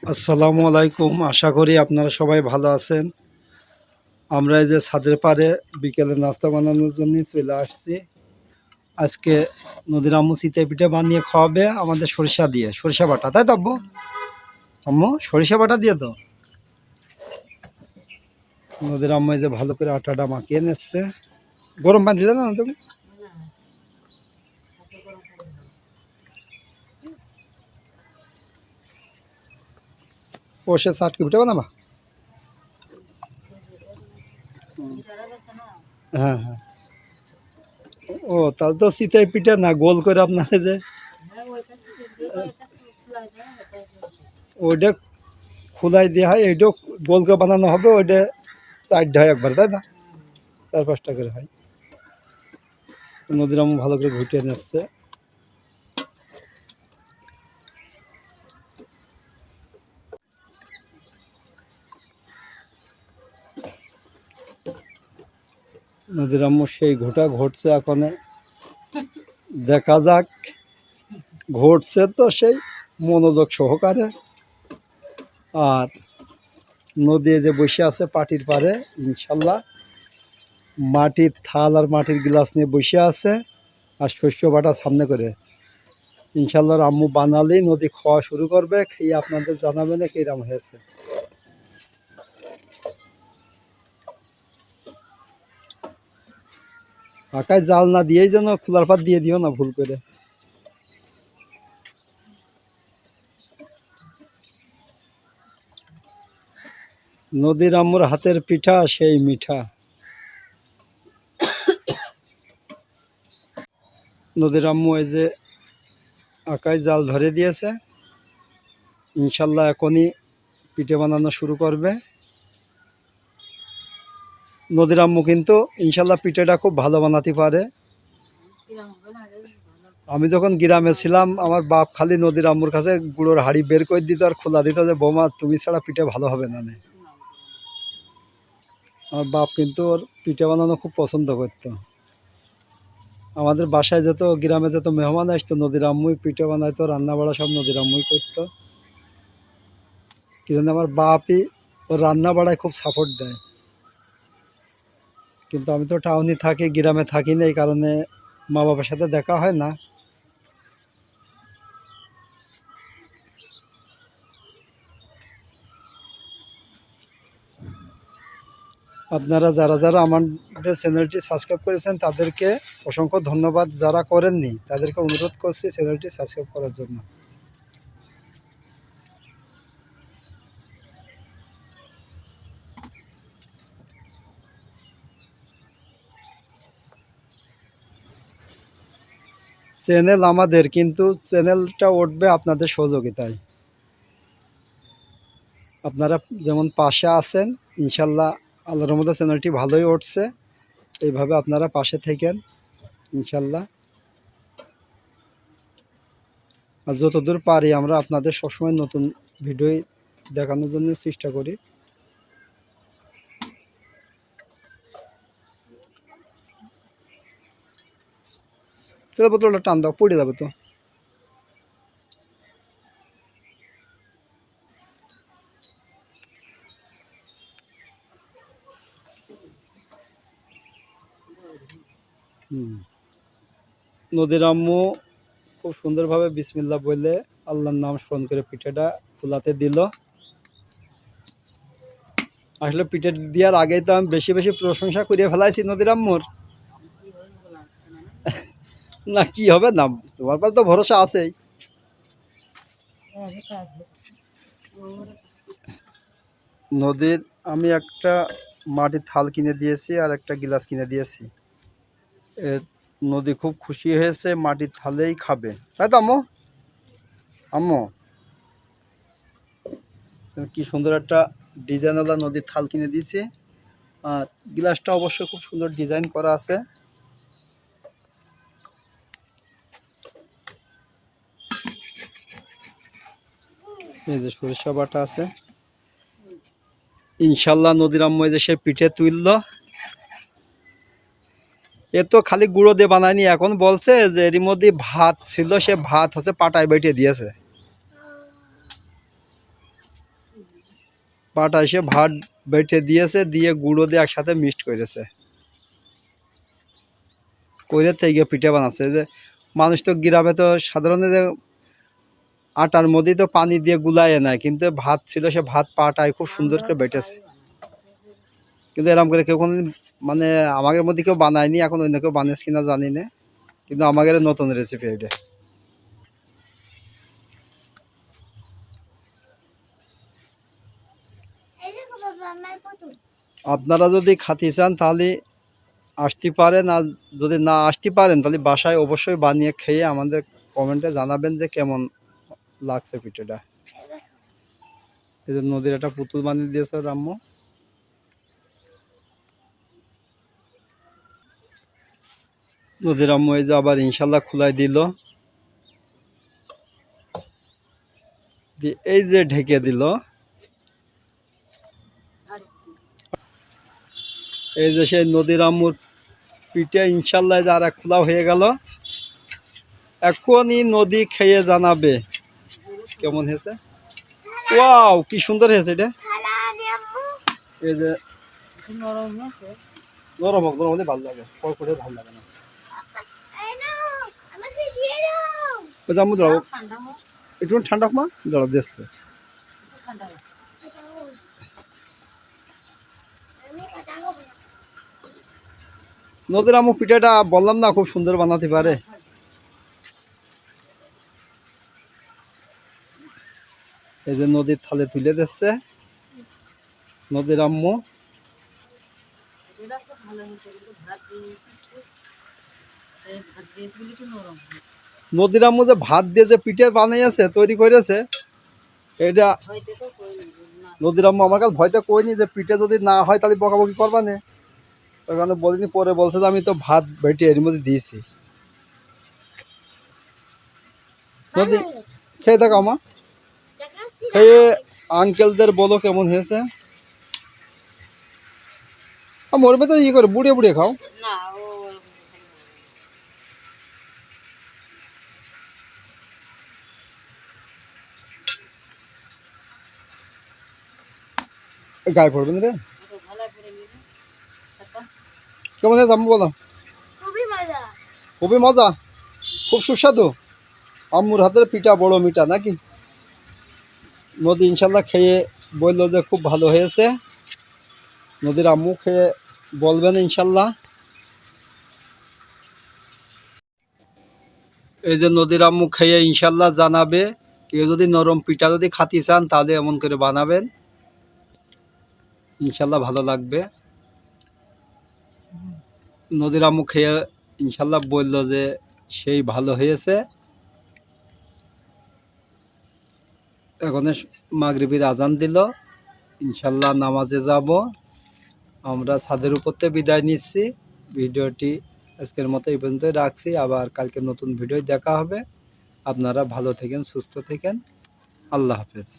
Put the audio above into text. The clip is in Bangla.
আসসালামু আলাইকুম। আশা করি আপনারা সবাই ভালো আছেন। আমরা এই যে ছাদের পাড়ে বিকেলে নাস্তা বানানোর জন্য চলে আসছি। আজকে নদীর আম্মু চিতই পিঠা বানিয়ে খাওয়াবে আমাদের সরিষা দিয়ে, সরিষা বাটা, তাই তো আব্বু? আম্মু সরিষা বাটা দিয়ে তো নদীর আম্মু এই যে ভালো করে আটাটা মাখিয়ে নিচ্ছে। গরম পানি দিলে না তুমি? ও সে চাটকি পিঠা বানাবা? হ্যাঁ হ্যাঁ। ও তাহলে তো চিতই পিঠা না, গোল করে আপনার এই যে ওইটা খোলাই দেওয়া হয়, এইটাও গোল করে বানানো হবে। ওইটা চারটে হয় একবার, তাই না? 4-5টা করে হয়। নদীর আম্মু ভালো করে ঘুটিয়ে নিচ্ছে। নদীর আম্মু সেই ঘোটা ঘটছে এখন, দেখা যাক। ঘটছে তো সেই মনোযোগ সহকারে। আর নদী যে বসে আছে পাটির পাড়ে, ইনশাল্লাহ মাটির থাল আর মাটির গ্লাস নিয়ে বসে আছে আর শস্য বাটা সামনে করে। ইনশাল্লাহ আম্মু বানালেই নদী খাওয়া শুরু করবে, খেয়ে আপনাদের জানাবে না কিরম হয়েছে। আকাশ জাল না দিয়েই যেন খোলার পাত দিয়ে দিও না ভুল করে। নদীর আম্মুর হাতের পিঠা সেই মিঠা। নদীর আম্মু এই যে আকাশ জাল ধরে দিয়েছে, ইনশাল্লাহ এখনই পিঠে বানানো শুরু করবে। নদীর আম্মু কিন্তু ইনশাল্লাহ পিঠেটা খুব ভালো বানাতে পারে। আমি যখন গ্রামে ছিলাম, আমার বাপ খালি নদীর আম্মুর কাছে গুঁড়োর হাঁড়ি বের করে দিত আর খোলা দিত যে বৌমা তুমি ছাড়া পিঠে ভালো হবে না। আমার বাপ কিন্তু ওর পিঠে বানানো খুব পছন্দ করতো। আমাদের বাসায় যেত, গ্রামে যেত মেহমান আসতো, নদীর আম্মুই পিঠে বানাইতো, রান্না বাড়া সব নদীর আম্মুই করতো। কিন্তু আমার বাপই ওর রান্না বাড়ায় খুব সাপোর্ট দেয়। কিন্তু আমি তো টাউনে থাকি, গ্রামে থাকি না, এই কারণে মা বাবার সাথে দেখা হয় না। আপনারা যারা যারা আমাদের চ্যানেলটি সাবস্ক্রাইব করেছেন তাদেরকে অসংখ্য ধন্যবাদ। যারা করেননি তাদেরকে অনুরোধ করছি চ্যানেলটি সাবস্ক্রাইব করার জন্য। চ্যানেল আমাদের, কিন্তু চ্যানেলটা উঠবে আপনাদের সহযোগিতায়। আপনারা যেমন পাশে আছেন, ইনশাল্লাহ আল্লাহর রহমতে চ্যানেলটি ভালোই উঠছে। এইভাবে আপনারা পাশে থাকেন ইনশাল্লাহ। আর যতদূর পারি আমরা আপনাদের সবসময় নতুন ভিডিও দেখানোর জন্য চেষ্টা করি। বোতলটা টান দাও, পড়ে যাবে তো। নদীর আম্মু খুব সুন্দরভাবে বিসমিল্লাহ বলে আল্লাহর নাম স্মরণ করে পিঠাটা ফুলাতে দিল। আসলে পিঠে দেওয়ার আগেই তো আমি বেশি বেশি প্রশংসা করে ফেলাইছি নদীর আম্মুর। না কি হবে না, তোমার পর তো ভরসা আছেই। নদীর আমি একটা মাটির থাল কিনে দিয়েছি আর একটা গিলাস কিনে দিয়েছি। নদী খুব খুশি হয়েছে, মাটির থালেই খাবে, তাই তো আম্মু? আম্মু কি সুন্দর একটা ডিজাইনওয়ালা নদীর থাল কিনে দিয়েছি। আর গ্লাসটা অবশ্য খুব সুন্দর ডিজাইন করা আছে। এই যে সরিষা বাটা আছে। ইনশাল্লাহ নদীর আম্মু যে সে পিঠে তুলল। এ তো খালি গুঁড়ো দিয়ে বানায়নি, এখন বলছে যে এর মধ্যে ভাত ছিল, সে ভাত হচ্ছে পাটায় বেটে দিয়েছে। পাটা এসে ভাত বেটে দিয়েছে, দিয়ে গুঁড়ো দিয়ে একসাথে মিক্সড করেছে, করে থেকে পিঠে বানাচ্ছে। যে মানুষ তো গ্রামে তো সাধারণত যে আটার মধ্যেই তো পানি দিয়ে গুলায় নেয়, কিন্তু ভাত ছিল সে ভাত পাটায় খুব সুন্দর করে বেটেছে। কিন্তু এরকম করে কেউ কোনো মানে আমাদের মধ্যে কেউ বানায়নি, এখন অন্য কেউ বানিয়েছে কিনা জানি না, কিন্তু আমাদের নতুন রেসিপি এটা। আপনারা যদি খাতে চান তাহলে আসতে পারেন, আর যদি না আসতে পারেন তাহলে বাসায় অবশ্যই বানিয়ে খেয়ে আমাদের কমেন্টে জানাবেন যে কেমন লাগছে পিঠেটা। এই যে নদীর একটা পুতুল বানিয়ে দিয়েছে রাম্মু। নদীর আম্মু এই যে আবার ইনশাল্লাহ খুলাই দিল, এই যে ঢেকে দিল। এই যে সেই নদীর আম্মুর পিঠে ইনশাল্লাহ যে আর এক খোলা হয়ে গেল। এখনই নদী খেয়ে জানাবে কেমন হয়েছে। ওয়াও, কি সুন্দর হয়েছে এটা। এই যে নরম হোক, নরম হলে ভালো লাগে, কড়কড়ে ভালো লাগে না। ওই যে আম্মু দাঁড়াও, একটু ঠান্ডা হোক মা, দাঁড়া দিচ্ছে। নদীর আম্মু পিঠাটা বললাম না খুব সুন্দর বানাতে পারে। এই যে নদীর থালে তুলে দিচ্ছে নদীর আম্মু। নদীর আম্মু যে ভাত দিয়ে যে পিঠে বানিয়েছে, তৈরি করেছে, এটা নদীর আম্মু আমার কাছে ভয়তে কইনি যে পিঠে যদি না হয় তাহলে বকাবকি করবা না, ওই কারণে বলিনি। পরে বলছে যে আমি তো ভাত বেটে এর মধ্যে দিয়েছি। নদী খেয়ে থাকো আমা, খেয়ে আঙ্কেলদের বলো কেমন হয়েছে। মরবে তো ইয়ে করে বুড়িয়ে বুড়িয়ে খাও। গায়ে পড়বেন রে। কেমন হয়েছে আম্মু বলো। খুবই মজা, খুব সুস্বাদু। আম্মুর হাতের পিঠা বড় মিঠা নাকি। নদী ইনশাল্লাহ খেয়ে বললো যে খুব ভালো হয়েছে। নদীর আম্মু খেয়ে বলবেন ইনশাল্লাহ। এই যে নদীর আম্মু খেয়ে ইনশাল্লাহ জানাবে। কেউ যদি নরম পিঠা যদি খাতে চান তাহলে এমন করে বানাবেন, ইনশাল্লাহ ভালো লাগবে। নদীর আম্মু খেয়ে ইনশাল্লাহ বলল যে সেই ভালো হয়েছে। এখন মাগরিবের আজান দিল, ইনশাল্লাহ নামাজে যাব। আমরা ছাদের উপরতে বিদায় নিচ্ছি। ভিডিওটি আজকের মতো এই পর্যন্তই রাখছি, আবার কালকে নতুন ভিডিও দেখা হবে। আপনারা ভালো থাকেন, সুস্থ থাকেন, আল্লাহ হাফেজ।